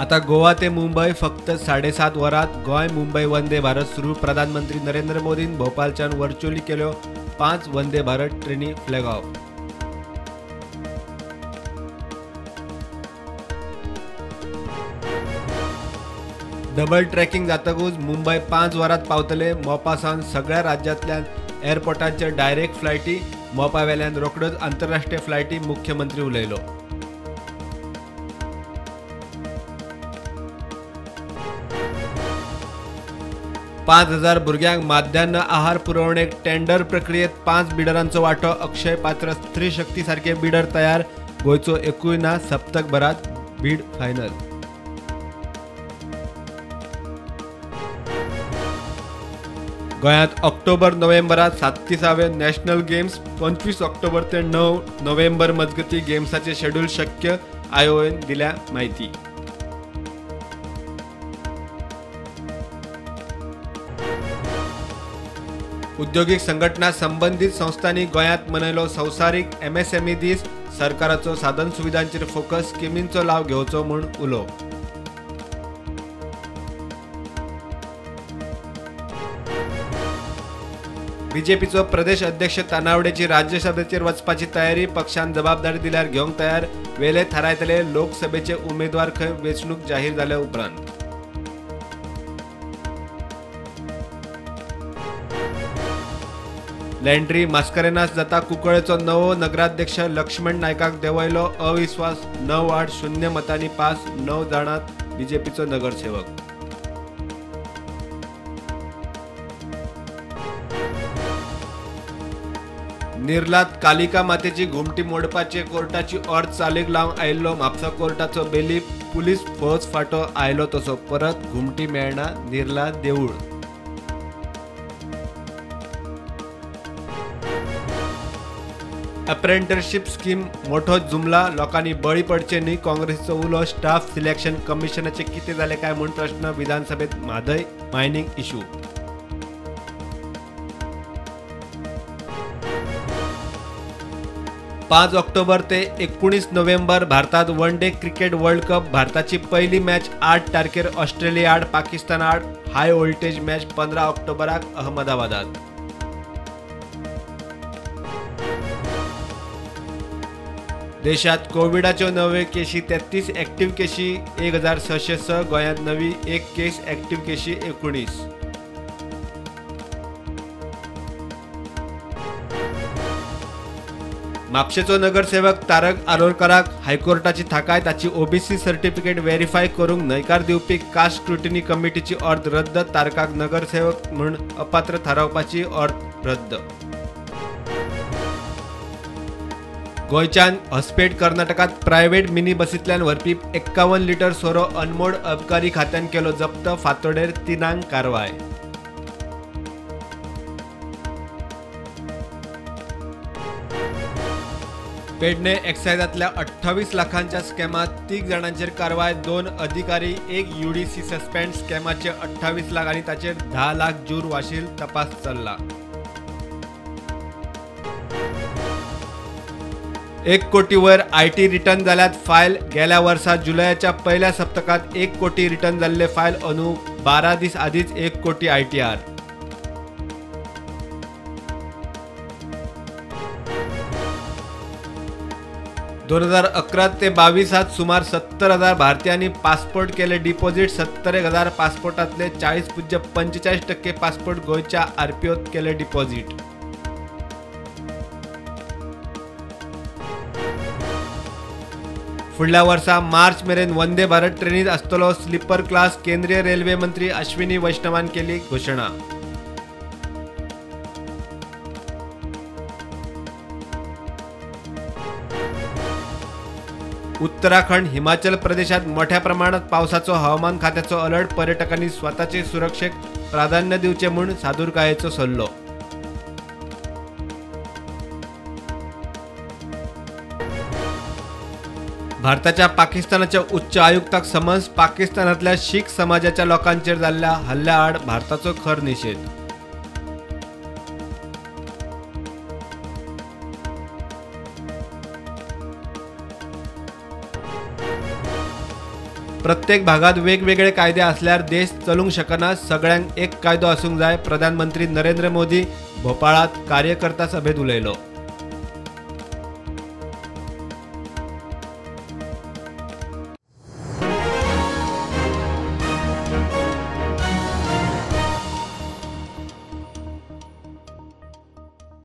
आता गोवा ते मुंबई फक्त 7.5 वरात गोय मुंबई वंदे भारत सुरू. प्रधानमंत्री नरेंद्र मोदीन भोपाळच्यान व्हर्च्युअली केल्यो 5 वंदे भारत ट्रेनी फ्लॅग ऑफ. डबल ट्रॅकिंग जातकूच मुंबई 5 वरात पावतले. मोपासावन सगळ्या राज्यांतल्या एअरपोर्टांचे डायरेक्ट फ्लायटी. मोपा वेल्यान रोखडोच आंतरराष्ट्रीय फ्लायटी. मुख्यमंत्री उलयलो. पाच 5,000 भुरग्यांक माध्यान्ह आहार पुरवणेक टेंडर प्रक्रियेत 5 बिडरांचो वांटो. अक्षय पात्र स्त्री शक्ती सारखे बिडर तयार. गोंयचो एकूय ना सप्तकभरात बीड फायनल. गोंयांत ऑक्टोबर नोव्हेंबरात 37वे नॅशनल गेम्स. 25 ऑक्टोबर ते 9 नोव्हेंबर मजगती गेम्साचे शेड्यूल शक्य. आयोएन दिल्या माहिती. उद्योगिक संघटना संबंधित संस्थांनी गोंयांत मनयलो संवसारीक MSME दीस. सरकाराचो साधन सुविधांचेर फोकस. स्किमींचो लाव घेवचो म्हूण उलो. बीजेपीचो प्रदेश अध्यक्ष तानावडेची राज्यसभेचेर वचपाची तयारी. पक्षान जबाबदारी दिल्यार घेवंक तयार. वेले थारायतले लोकसभेचे उमेदवार खंय वेंचणूक जाहीर जाल्या उपरांत. लँड्री मास्करेनास जाता कुंकळ्ळेचो नवो नगराध्यक्ष. लक्ष्मण नायकाक देंवयलो अविश्वास. 9-0 मतांनी पास. 9 जाणात बीजेपीचो नगरसेवक. निर्लात कालिका मातेची घुमटी मोडपाचे कोर्टाची ऑर्डर चालीक लावंक आयिल्लो म्हापसा कोर्टाचो बेली. पुलीस फौज फाटो आयलो तसो परत घुमटी मेळना. निर्ला देवूळ. अप्रेंटिसशीप स्कीम मोठो जुमला. लोकांनी बळी पडचे न्ही. काँग्रेसचो उलो. स्टाफ सिलेक्शन कमिशनाचे कितें जाले काय म्हूण प्रश्न. विधानसभेत म्हादय मायनिंग इश्यू. 5 ऑक्टोबर ते 19 नोव्हेंबर भारतात one day cricket world cup. भारताची पहिली मॅच 8 तारखेर ऑस्ट्रेलिया आड पाकिस्तान आड. High voltage match 15 ऑक्टोबराक अहमदाबादात. देशात कोविडाच्यो नव्यो केशी 33. ॲक्टिव्ह केशी 1606. गोंयांत नवी 1 केस. ॲक्टिव्ह केशी 19. म्हापशेचो नगरसेवक तारक आरोलकराक हायकोर्टाची थाकाय. ताची OBC सर्टिफिकेट व्हेरीफाय करूंक न्हयकार दिवपी कास्ट स्क्रुटिनी कमिटीची ऑर्डर रद्द. तारकाक नगरसेवक म्हूण अपात्र थारावपाची ऑर्डर रद्द. गोंयच्यान हॉस्पेट कर्नाटकात प्रायव्हेट मिनी बसींतल्यान व्हरपी 51 लिटर सोरो अनमोड. अबकारी खात्यान केलो जप्त. फांतोडेर 3 कारवाय. पेडणे एक्सायजांतल्या 28 लाखांच्या स्कॅमात 3 जाणांचेर कारवाय. 2 अधिकारी 1 UDC सस्पेंड. स्कॅमाचे 28 लाख आनी ताचेर 10 लाख जूर वाशील. तपास चल्ला. 1 कोटी वयर IT रिटर्न जाल्यात फायल. गेल्या वर्सा जुलयाच्या पहिल्या सप्तकात 1 कोटी रिटर्न जाल्ले फायल अंदू. 12 दीस आदींच 1 कोटी ITR. दोन 2011 ते 22 सुमार 70,000 भारतीयांनी पासपोर्ट केले डिपॉझिट. 70,000 पासपोर्टातले 40.45% पासपोर्ट गोयच्या RPOत केले डिपॉझिट. फुडल्या वर्सा मार्च मेरेन वंदे भारत ट्रेनीत आसतलो स्लीपर क्लास. केंद्रीय रेल्वे मंत्री अश्विनी वैष्णवान केली घोषणा. उत्तराखंड हिमाचल प्रदेशात मोठ्या प्रमाणात पावसाचो हवामान खात्याचो अलर्ट. पर्यटकांनी स्वतःचे सुरक्षेक प्राधान्य दिवचे म्हूण सादूरकायेचो सल्लो. भारताच्या पाकिस्तानाच्या उच्च आयुक्ताक समन्स. पाकिस्तानातल्या शीख समाजाच्या लोकांचेर जाल्ल्या हल्ल्या आड भारताचो खर निषेध. प्रत्येक भागात वेगवेगळे कायदे असल्यार देश चलूंक शकना, सगळ्यांक एक कायदो आसूंक जाय. प्रधानमंत्री नरेंद्र मोदी भोपाळात कार्यकर्ता सभेत उलयलो.